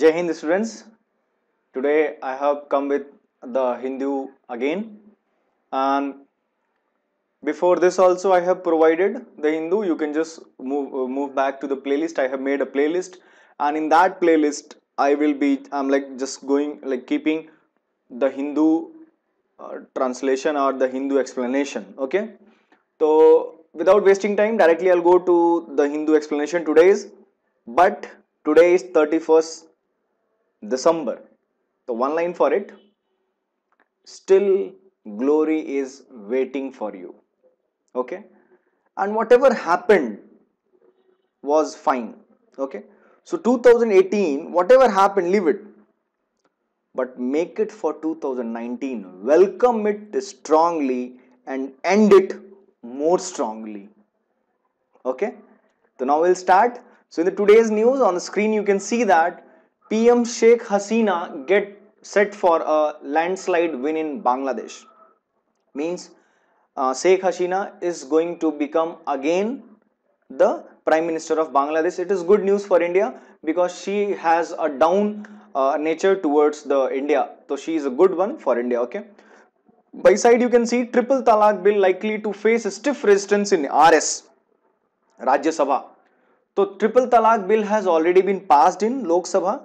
Jai Hind students. Today I have come with the Hindu again, and before this also I have provided the Hindu. You can just move back to the playlist. I have made a playlist, and in that playlist I'm like just going like keeping the Hindu translation or the Hindu explanation. Okay, so without wasting time, directly I'll go to the Hindu explanation today's. But today is 31st December. So one line for it. Still glory is waiting for you. Okay. And whatever happened was fine. Okay. So 2018, whatever happened, leave it. But make it for 2019. Welcome it strongly and end it more strongly. Okay. So now we'll start. So in the today's news on the screen you can see that PM Sheikh Hasina get set for a landslide win in Bangladesh. Means Sheikh Hasina is going to become again the Prime Minister of Bangladesh. It is good news for India because she has a down nature towards the India. So she is a good one for India. Okay. By side you can see triple talaq bill likely to face stiff resistance in RS, Rajya Sabha. So triple talaq bill has already been passed in Lok Sabha,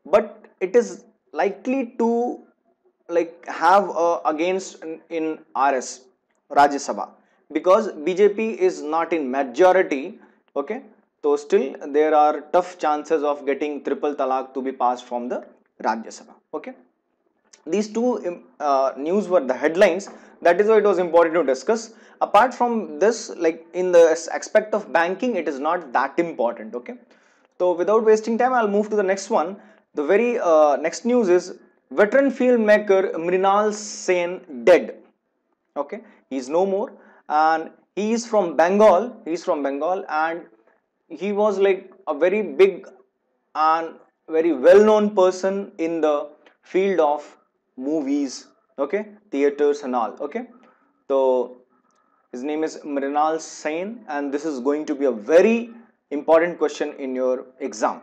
but it is likely to like have against in RS, Rajya Sabha, because BJP is not in majority. Okay, so still there are tough chances of getting triple talaq to be passed from the Rajya Sabha. Okay, these two news were the headlines. That is why it was important to discuss. Apart from this, like in the aspect of banking, it is not that important. Okay, so without wasting time, I'll move to the next one. The very next news is veteran filmmaker Mrinal Sen dead. Okay, he's no more, and he is from Bengal. He's from Bengal, and he was like a very big and very well-known person in the field of movies. Okay, theaters and all. Okay, so his name is Mrinal Sen, and this is going to be a very important question in your exam.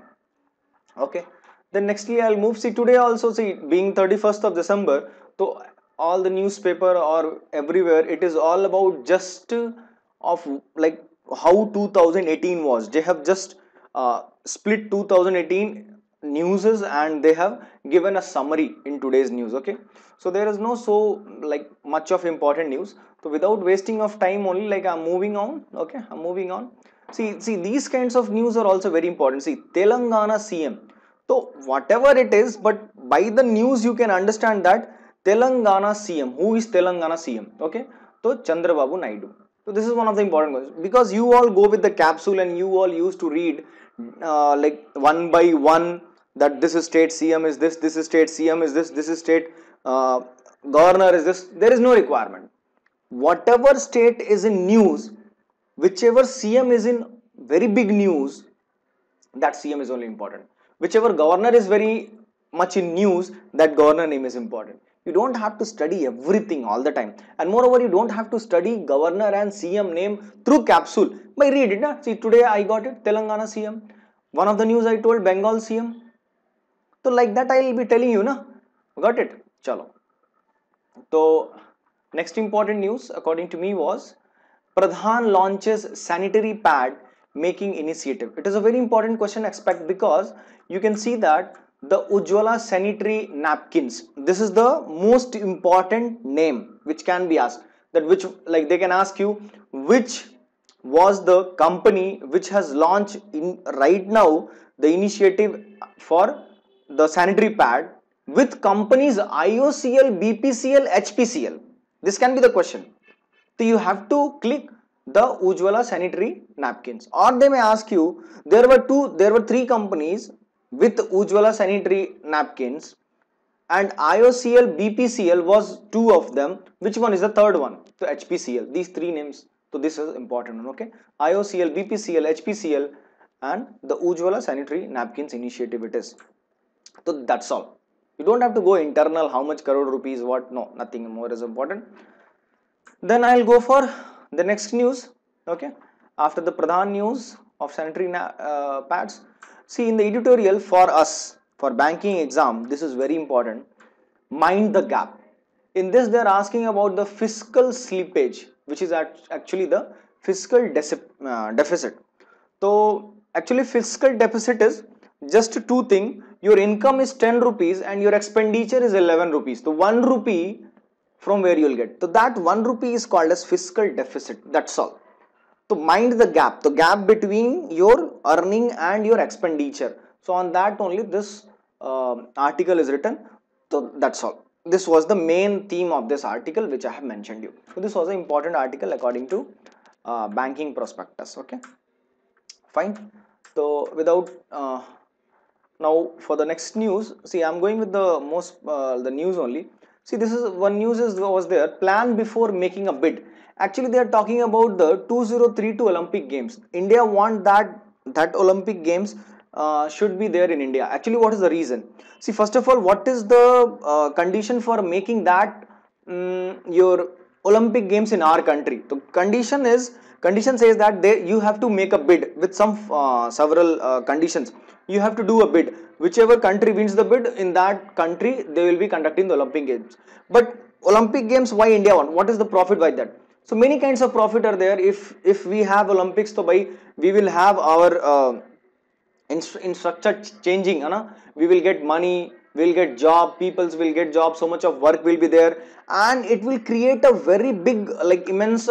Okay, then nextly I'll move. See, today also, see, being 31st of December, so all the newspaper or everywhere it is all about just of like how 2018 was. They have just split 2018 newses and they have given a summary in today's news. Okay, so there is no so like much of important news. So without wasting of time, only like I'm moving on. Okay, I'm moving on. See, these kinds of news are also very important. See, Telangana CM. So whatever it is, but by the news you can understand that Telangana CM. Who is Telangana CM? Okay, so Chandrababu Naidu. So this is one of the important ones because you all go with the capsule and you all used to read like one by one that this is state CM is this is state CM is this is state governor is this. There is no requirement. Whatever state is in news, whichever CM is in very big news, that CM is only important. Whichever governor is very much in news, that governor name is important. You don't have to study everything all the time, and moreover you don't have to study governor and CM name through capsule. By read it. Na? See, today I got it, Telangana CM. One of the news I told Bengal CM. So like that I will be telling you, na? Got it? Chalo. So next important news according to me was Pradhan launches sanitary pad making initiative. It is a very important question expect because you can see that the Ujjwala sanitary napkins. This is the most important name which can be asked. That which like they can ask you which was the company which has launched in right now the initiative for the sanitary pad with companies IOCL, BPCL, HPCL. This can be the question. So you have to click the Ujjwala sanitary napkins, or they may ask you there were three companies with Ujjwala sanitary napkins and IOCL, BPCL was two of them. Which one is the third one? So HPCL. These three names. So this is important one. Okay, IOCL, BPCL, HPCL, and the Ujjwala sanitary napkins initiative it is. So that's all. You don't have to go internal how much crore rupees what. No, nothing more is important. Then I'll go for the next news. Okay, after the Pradhan news of sanitary pads, see in the editorial for us for banking exam, this is very important. Mind the gap. In this, they are asking about the fiscal slippage, which is actually the fiscal deficit. So actually fiscal deficit is just two things. Your income is 10 rupees and your expenditure is 11 rupees. So 1 rupee from where you will get. So that 1 rupee is called as fiscal deficit. That's all. So mind the gap between your earning and your expenditure. So on that only this article is written. So that's all. This was the main theme of this article which I have mentioned you. So this was an important article according to banking prospectus. Okay, fine. So without now for the next news, see I'm going with the most the news only. See, this is one news is was there, plan before making a bid. Actually they are talking about the 2032 Olympic Games. India want that Olympic Games should be there in India. Actually, what is the reason? See, first of all, what is the condition for making that your Olympic Games in our country? The condition says that you have to make a bid with some several conditions. You have to do a bid. Whichever country wins the bid, in that country they will be conducting the Olympic Games. But Olympic Games, why India want? What is the profit by that? So many kinds of profit are there. If we have Olympics, so by we will have our in structure changing, we will get money, we will get job, peoples will get job, so much of work will be there, and it will create a very big, like immense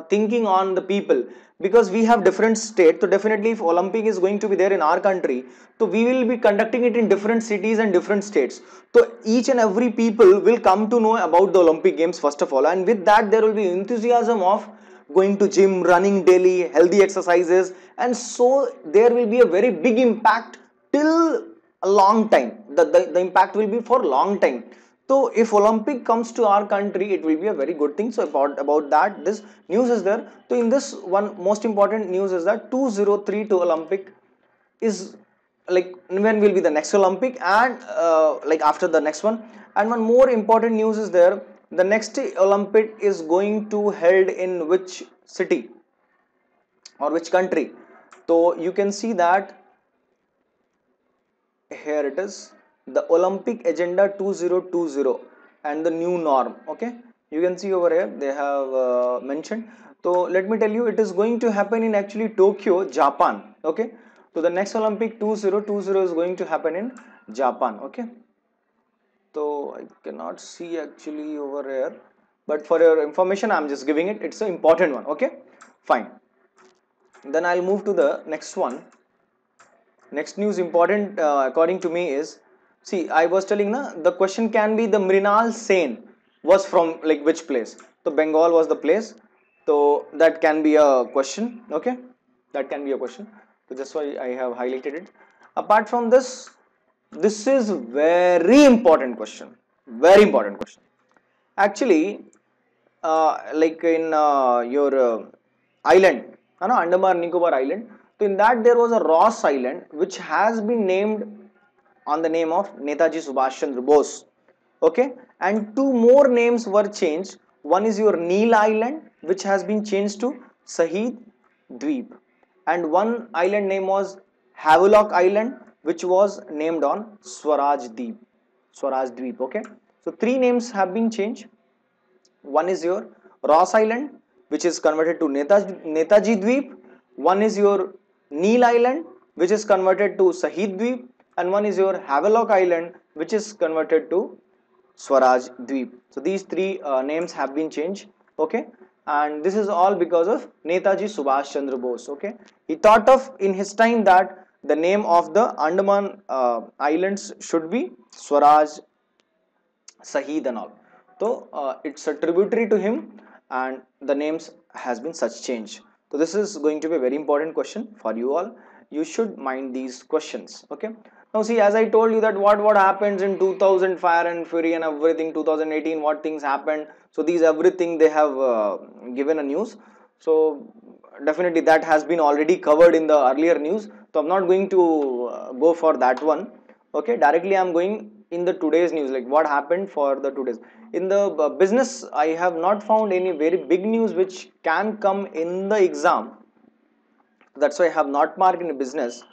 thinking on the people, because we have different state. So definitely if Olympic is going to be there in our country, so we will be conducting it in different cities and different states. So each and every people will come to know about the Olympic Games first of all, and with that there will be enthusiasm of going to gym, running daily, healthy exercises, and so there will be a very big impact till a long time. The impact will be for long time. So if Olympic comes to our country, it will be a very good thing. So about that, this news is there. So in this one, most important news is that 2032 Olympic is like when will be the next Olympic, and like after the next one. And one more important news is there, the next Olympic is going to held in which city or which country. So you can see that here it is, the Olympic agenda 2020 and the new norm. Okay, you can see over here they have mentioned. So let me tell you, it is going to happen in actually Tokyo, Japan. Okay, so the next Olympic 2020 is going to happen in Japan. Okay, so I cannot see actually over here, but for your information I'm just giving it. It's an important one. Okay, fine. Then I'll move to the next one. Next news important according to me is, see I was telling na, the question can be the Mrinal Sen was from like which place. So Bengal was the place. So that can be a question. Okay, that can be a question. So that's why I have highlighted it. Apart from this, this is very important question. Very important question. Actually, like in your island, Andaman Nicobar Island. So in that there was a Ross Island which has been named on the name of Netaji Subhash Chandra Bose. Okay, and two more names were changed. One is your Neil Island, which has been changed to Sahid Dweep, and one island name was Havelock Island, which was named on Swaraj Deep. Swaraj Dweep. Okay, so three names have been changed. One is your Ross Island, which is converted to Netaji Dweep. One is your Neil Island, which is converted to Sahid Dweep, and one is your Havelock Island, which is converted to Swaraj Dweep. So these three names have been changed. Okay, and this is all because of Netaji Subhash Chandra Bose. Okay, he thought of in his time that the name of the Andaman Islands should be Swaraj, Sahid, and all. So it's a tributary to him, and the names has been such change. So this is going to be a very important question for you all. You should mind these questions. Okay. Now see, as I told you that what happens in 2000 Fire and Fury and everything, 2018 what things happened. So these everything they have given a news. So definitely that has been already covered in the earlier news. So I'm not going to go for that one. Okay, directly I'm going in the today's news, like what happened for the today's. In the business, I have not found any very big news which can come in the exam. That's why I have not marked in business.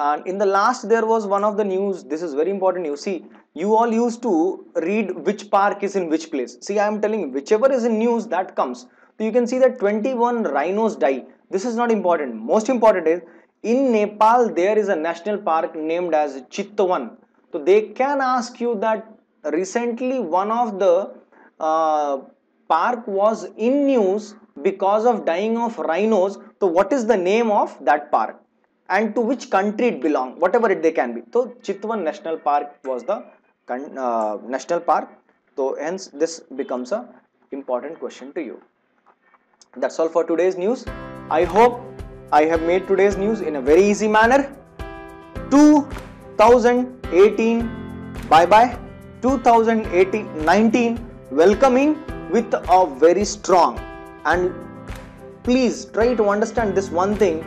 And in the last there was one of the news. This is very important news. See, you all used to read which park is in which place. See, I am telling you, whichever is in news that comes. So you can see that 21 rhinos die. This is not important. Most important is in Nepal there is a national park named as Chitwan. So they can ask you that recently one of the park was in news because of dying of rhinos. So what is the name of that park and to which country it belong, whatever they can be. So Chitwan National Park was the national park. So hence this becomes a important question to you. That's all for today's news. I hope I have made today's news in a very easy manner. 2018 bye bye. 2019 welcoming with a very strong. And please try to understand this one thing.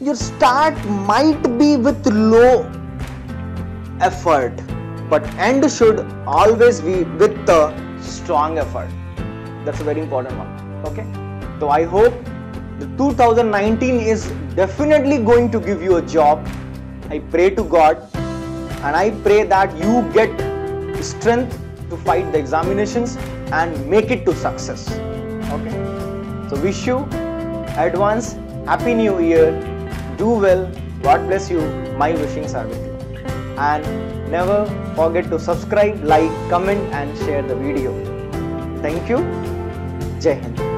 Your start might be with low effort, but end should always be with the strong effort. That's a very important one. Okay, so I hope the 2019 is definitely going to give you a job. I pray to God and I pray that you get strength to fight the examinations and make it to success. Okay, so wish you advance happy new year. Do well. God bless you. My wishings are with you. And never forget to subscribe, like, comment and share the video. Thank you. Jai Hind.